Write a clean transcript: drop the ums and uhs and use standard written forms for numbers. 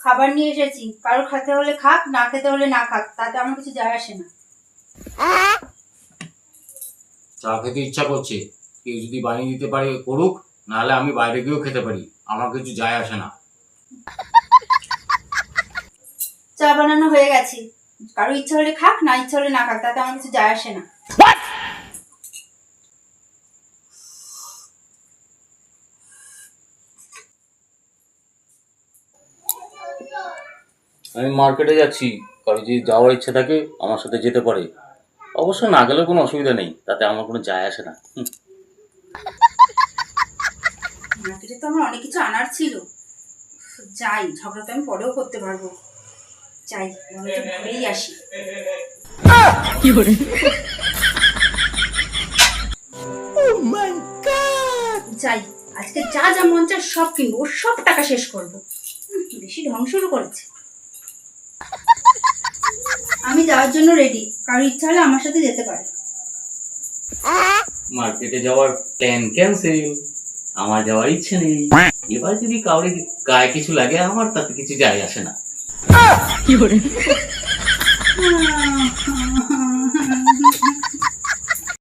খাবার নিয়ে এসেছি, কারোর খেতে হলে খাক, না খেতে হলে না খাক, তাতে আমার কিছু যায় আসে না। চা খেতে ইচ্ছা করছে, কেউ যদি বানিয়ে দিতে পারে করুক, নাহলে আমি বাইরে গিয়েও খেতে পারি, আমার কিছু যায় আসে না। চা বানানো হয়ে গেছে, কারো ইচ্ছা হলে খাক, না ইচ্ছা হলে না খাক, তাতে আমার কিছু যায় আসে না। আমি মার্কেটে যাচ্ছি, কারো যদি যাওয়ার ইচ্ছা থাকে আমার সাথে যেতে পারে, অবশ্য না গেলেও কোনো অসুবিধা নেই, তাতে আমার কোনো যায় আসে না। মার্কেটে তো আমার অনেক কিছু আনার ছিল, যাই, ঝগড়া তো আমি পরেও করতে পারবো, যাই, আমি একটু ঘুরেই আসি। যাই, আজকে যা যা মন চায় সব কিনবো, ওর সব টাকা শেষ করবো। বেশি ঢং শুরু করেছে। আমি যাওয়ার জন্য রেডি, কারোর ইচ্ছা হলে আমার সাথে যেতে পারে। মার্কেটে যাওয়ার প্ল্যান ক্যান্সেল, আমার যাওয়ার ইচ্ছে নেই। এবার যদি কাউরে গায়ে কিছু লাগে আমার তাতে কিছু যায় আসে না।